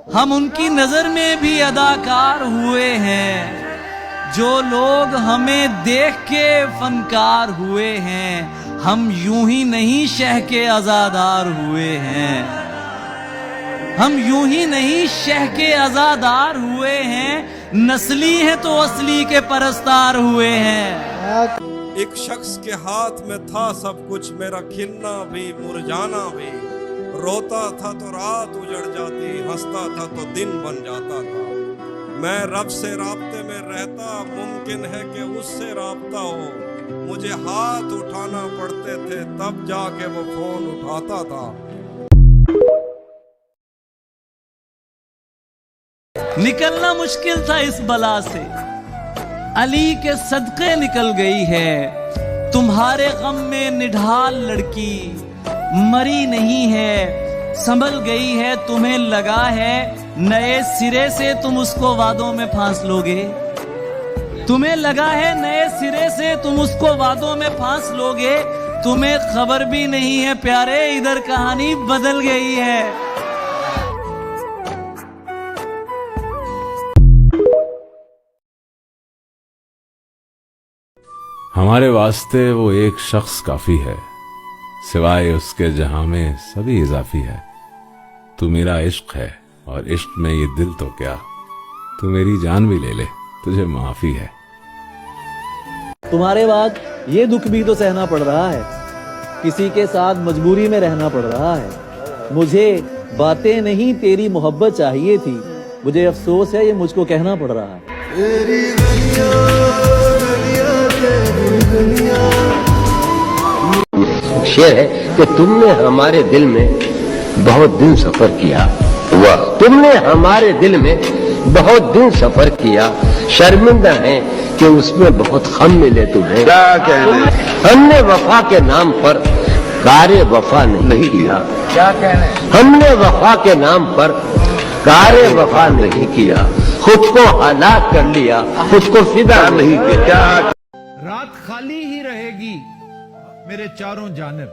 हम उनकी नजर में भी अदाकार हुए हैं, जो लोग हमें देख के फनकार हुए हैं। हम यूं ही नहीं शह के आजादार हुए हैं, हम यूं ही नहीं शह के आजादार हुए हैं। नस्ली है तो असली के परस्तार हुए हैं। एक शख्स के हाथ में था सब कुछ, मेरा खिलना भी मुरझाना भी। रोता था तो रात उजड़ जाती, हंसता था तो दिन बन जाता था। मैं रब से राब्ते में रहता, मुमकिन है कि उससे राब्ता हो। मुझे हाथ उठाना पड़ते थे, तब जाके वो फोन उठाता था। निकलना मुश्किल था इस बला से, अली के सदके निकल गई है। तुम्हारे गम में निढाल लड़की मरी नहीं है, संभल गई है। तुम्हें लगा है नए सिरे से तुम उसको वादों में फांस लोगे। तुम्हें लगा है नए सिरे से तुम उसको वादों में फांस लोगे। तुम्हें खबर भी नहीं है प्यारे, इधर कहानी बदल गई है। हमारे वास्ते वो एक शख्स काफी है, सिवाय उसके जहां में सभी इजाफी है। तू मेरा इश्क है और इश्क में ये दिल तो क्या, तू मेरी जान भी ले ले, तुझे माफी है। तुम्हारे बाद ये दुख भी तो सहना पड़ रहा है, किसी के साथ मजबूरी में रहना पड़ रहा है। मुझे बातें नहीं तेरी मोहब्बत चाहिए थी, मुझे अफसोस है ये मुझको कहना पड़ रहा है। शेर है कि तुमने हमारे दिल में बहुत दिन सफर किया। वाह, तुमने हमारे दिल में बहुत दिन सफर किया। शर्मिंदा है कि उसमें बहुत गम मिले तुम्हें। क्या कहने, हमने वफा के नाम पर कारे वफा नहीं किया। क्या कहने, हमने वफा के नाम पर कारे वफा नहीं किया। खुद को हलाक कर लिया, खुद को फिदा नहीं किया। रात खाली ही रहेगी मेरे चारों जानिब,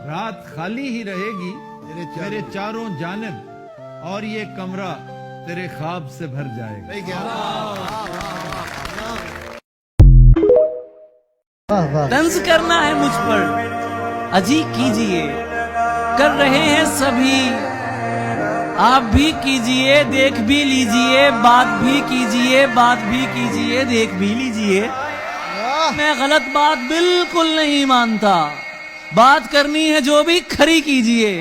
रात खाली ही रहेगी मेरे चारों जानिब, और ये कमरा तेरे ख्वाब से भर जाएगा। तंज करना है मुझ पर अजी कीजिए, कर रहे हैं सभी। आप भी कीजिए, देख भी लीजिए, बात भी कीजिए, बात भी कीजिए, देख भी लीजिए। मैं गलत बात बिल्कुल नहीं मानता, बात करनी है जो भी खरी कीजिए।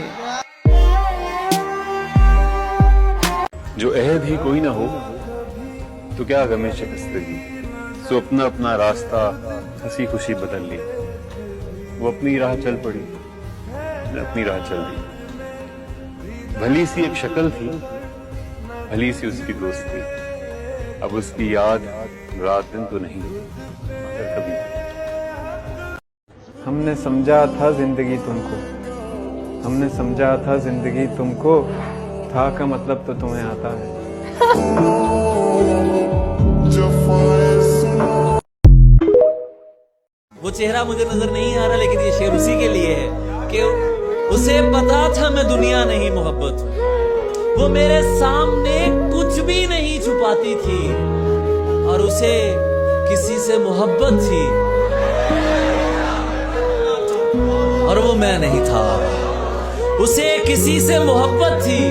जो अहद ही कोई ना हो तो क्या गमे शिकस्तगी, सो अपना अपना रास्ता हंसी खुशी बदल ली। वो अपनी राह चल पड़ी, मैं अपनी राह चल दी। भली सी एक शक्ल थी, भली सी उसकी दोस्ती। अब उसकी याद रात दिन तो नहीं मगर कभी। हमने समझा था जिंदगी तुमको, हमने समझा था जिंदगी तुमको, था का मतलब तो तुम्हें आता है। वो चेहरा मुझे नजर नहीं आ रहा, लेकिन ये शेर उसी के लिए है कि उसे पता था मैं दुनिया नहीं मोहब्बत हूं। वो मेरे सामने कुछ भी नहीं छुपाती थी, और उसे किसी से मोहब्बत थी, और वो मैं नहीं था। उसे किसी से मोहब्बत थी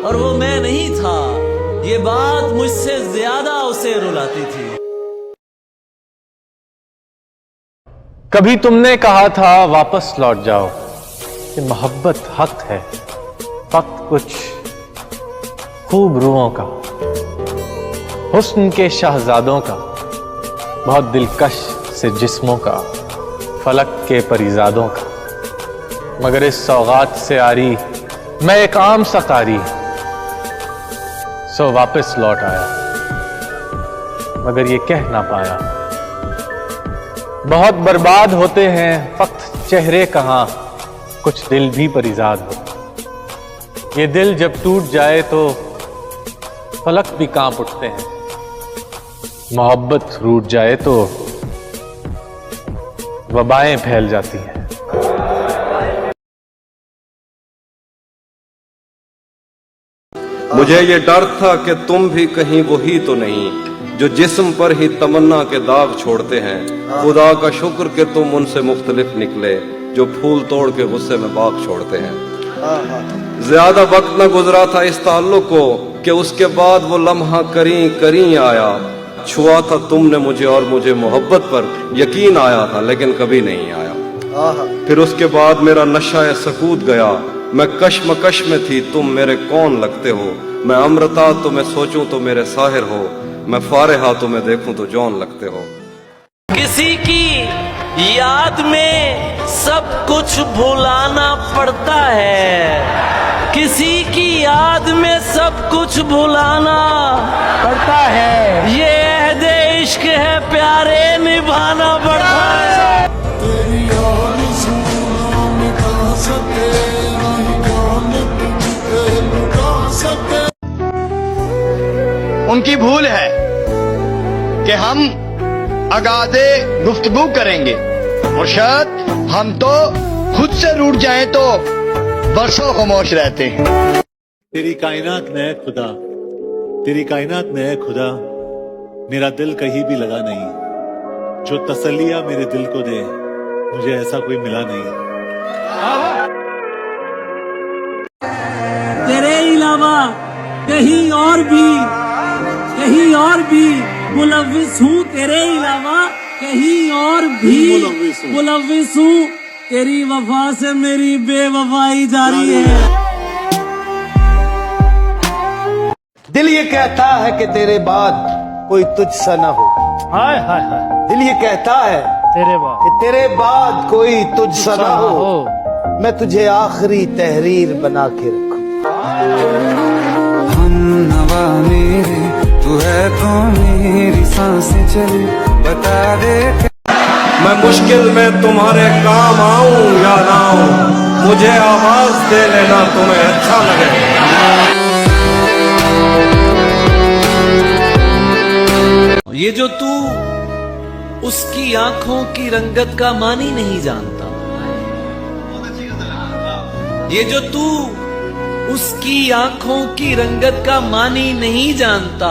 और वो मैं नहीं था। ये बात मुझसे ज्यादा उसे रुलाती थी। कभी तुमने कहा था वापस लौट जाओ, कि मोहब्बत हक है, फक्त कुछ खूब रूहों का, हुस्न के शहजादों का, बहुत दिलकश से जिस्मों का, फलक के परिजादों का। मगर इस सौगात से आरी मैं एक आम सा कारी, सो वापस लौट आया, मगर ये कह ना पाया। बहुत बर्बाद होते हैं फक्त चेहरे कहां, कुछ दिल भी परिजाद हो। ये दिल जब टूट जाए तो फलक भी कांप उठते हैं। मोहब्बत रूठ जाए तो वबाएं फैल जाती हैं। मुझे ये डर था कि तुम भी कहीं वही तो नहीं जो जिस्म पर ही तमन्ना के दाग छोड़ते हैं। खुदा का शुक्र कि तुम उनसे मुख्तलिफ निकले जो फूल तोड़ के गुस्से में बाग छोड़ते हैं। ज्यादा वक्त न गुजरा था इस ताल्लुक को कि उसके बाद वो लम्हा करीं करीं आया। छुआ था तुमने मुझे और मुझे मोहब्बत पर यकीन आया था, लेकिन कभी नहीं आया। फिर उसके बाद मेरा नशा सकूत गया। मैं कश्मकश में थी, तुम मेरे कौन लगते हो। मैं अमृता तो मैं सोचूं तो मेरे साहिर हो। मैं फारेहा तो मैं देखूं तो जौन लगते हो। किसी की याद में सब कुछ भुलाना पड़ता है, किसी की याद में सब कुछ भुलाना पड़ता है। ये अहदे इश्क है प्यारे, निभाना पड़ता है। उनकी भूल है कि हम अगाधे गुफ्तगू करेंगे और शायद हम तो खुद से रूठ जाएं तो बरसों खामोश रहते हैं। तेरी कायनात में है खुदा, तेरी कायनात में है खुदा, मेरा दिल कहीं भी लगा नहीं। जो तसल्लियां मेरे दिल को दे, मुझे ऐसा कोई मिला नहीं। तेरे अलावा कहीं और भी मुलव्विस हूँ, तेरे अलावा कहीं और भी मुलव्विस हूँ। तेरी वफा से मेरी बेवफाई जारी है। दिल ये कहता है कि तेरे बाद कोई तुझसा ना हो। हाय हाय हाय, दिल ये कहता है तेरे बाद कि तेरे बाद कोई तुझसा ना हो। मैं तुझे आखिरी तहरीर बना के रखूं। हम नवा मेरे, तू है तो मेरी सांसें चले, बता दे। मैं मुश्किल में तुम्हारे काम आऊं या ना आऊं, मुझे आवाज दे लेना तुम्हें अच्छा लगे। ये जो तू उसकी आंखों की रंगत का मानी नहीं जानता, ये जो तू उसकी आंखों की रंगत का मानी नहीं जानता,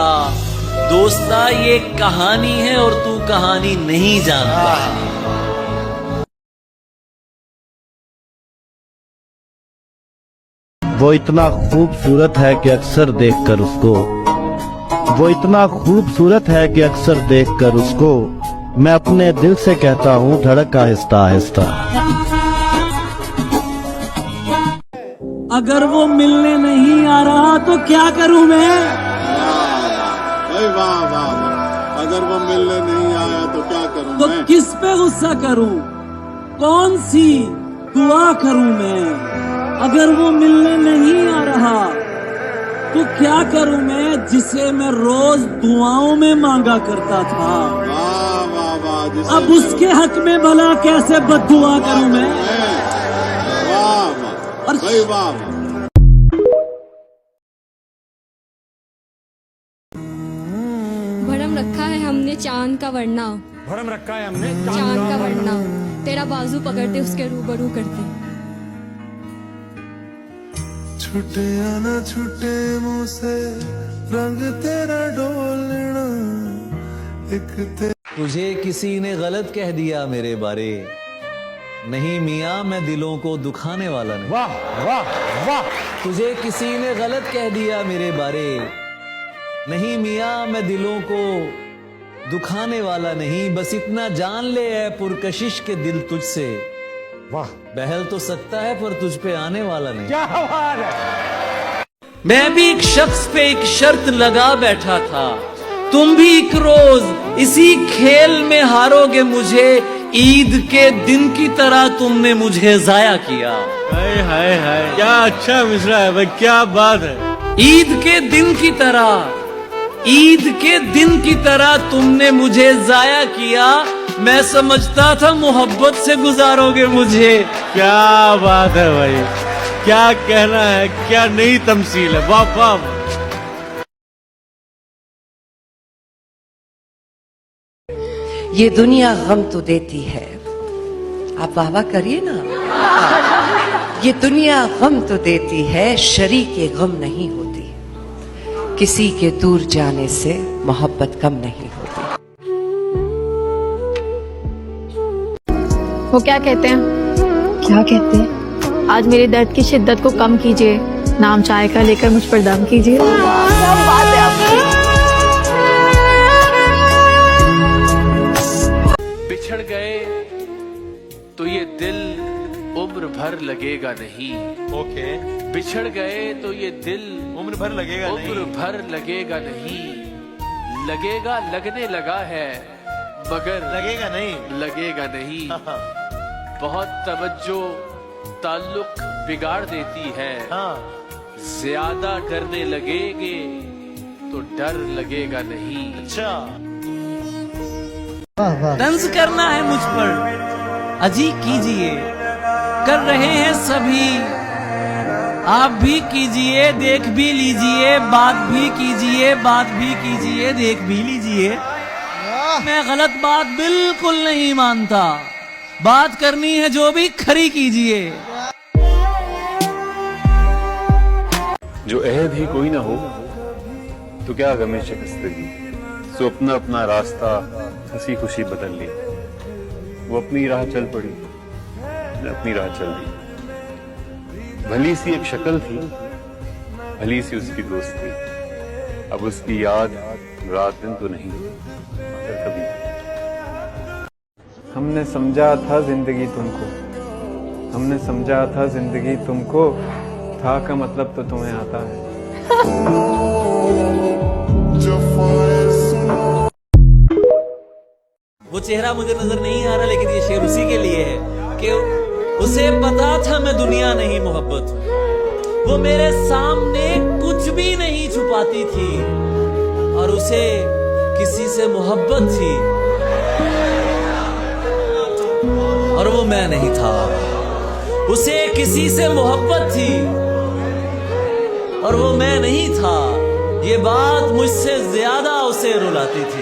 दोस्ता ये कहानी है और तू कहानी नहीं जानता। वो इतना खूबसूरत है कि अक्सर देखकर उसको, वो इतना खूबसूरत है कि अक्सर देखकर उसको मैं अपने दिल से कहता हूँ धड़क आहिस्ता आहिस्ता। अगर वो मिलने नहीं आ रहा तो क्या करूं मैं? वाह वाह वाह, अगर वो मिलने नहीं आया तो क्या करूं तो मैं? किस पे गुस्सा करूं? कौन सी दुआ करूं मैं? अगर वो मिलने नहीं आ रहा तो क्या करूं मैं, जिसे मैं रोज दुआओं में मांगा करता था। वाह वाह वाह, अब उसके हक में भला कैसे बद्दुआ करूं मैं? वाह वाह भाई वाह वाह। भरम रखा है हमने चांद का वरना, भरम रखा है हमने चांद का वरना, तेरा बाजू पकड़ते उसके रूबरू करते। छूटे या ना छूटे मुँह से रंग तेरा डोलना, एक तुझे किसी ने गलत कह दिया मेरे बारे, नहीं मियाँ मैं दिलों को दुखाने वाला नहीं। वाह वाह वाह, तुझे किसी ने गलत कह दिया मेरे बारे, नहीं मियाँ मैं दिलों को दुखाने वाला नहीं। बस इतना जान ले है पुरकशिश के दिल तुझसे, वाह, बहल तो सकता है पर तुझ पे आने वाला नहीं। क्या बात है। मैं भी एक शख्स पे एक शर्त लगा बैठा था, तुम भी एक रोज इसी खेल में हारोगे मुझे। ईद के दिन की तरह तुमने मुझे जाया किया। हाय हाय हाय, क्या अच्छा मिसरा है भाई, क्या बात है। ईद के दिन की तरह, ईद के दिन की तरह तुमने मुझे जाया किया। मैं समझता था मोहब्बत से गुजारोगे मुझे। क्या बात है भाई, क्या कहना है, क्या नई तमसील है। वाह वाह। ये दुनिया गम तो देती है, आप वाह वाह करिए ना। ये दुनिया गम तो देती है, शरीके गम नहीं होती। किसी के दूर जाने से मोहब्बत कम नहीं होती। वो क्या कहते हैं? क्या कहते हैं? आज मेरे दर्द की शिद्दत को कम कीजिए, नाम चाय का लेकर मुझ पर दम कीजिए। क्या बात है आपकी। बिछड़ गए तो ये दिल उम्र भर लगेगा नहीं। ओके। बिछड़ गए तो ये दिल उम्र भर लगेगा नहीं। उम्र भर लगेगा नहीं। लगेगा, लगने लगा है, मगर लगेगा नहीं। लगेगा नहीं। बहुत तवज्जो ताल्लुक बिगाड़ देती है। ज्यादा डरने लगेंगे तो डर लगेगा नहीं। अच्छा, तंज करना है मुझ पर, अजी कीजिए, कर रहे हैं सभी, आप भी कीजिए, देख भी लीजिए, बात भी कीजिए, बात भी कीजिए, देख भी लीजिए। मैं गलत बात बिल्कुल नहीं मानता, बात करनी है जो भी खरी कीजिए। जो अहद ही कोई ना हो तो क्या गमे शिकस्तगी, सो अपना अपना रास्ता हंसी खुशी बदल ली। वो अपनी राह चल पड़ी, मैं अपनी राह चल दी। भली सी एक शक्ल थी, भली सी उसकी दोस्ती, अब उसकी याद रात दिन तो नहीं मगर कभी। हमने समझा था जिंदगी तुमको, हमने समझा था जिंदगी तुमको, था का मतलब तो तुम्हें आता है। वो चेहरा मुझे नजर नहीं आ रहा, लेकिन ये शेर उसी के लिए है कि उसे पता था मैं दुनिया नहीं मोहब्बत हूं। वो मेरे सामने कुछ भी नहीं छुपाती थी और उसे किसी से मोहब्बत थी और वो मैं नहीं था। उसे किसी से मोहब्बत थी और वो मैं नहीं था। ये बात मुझसे ज्यादा उसे रुलाती थी।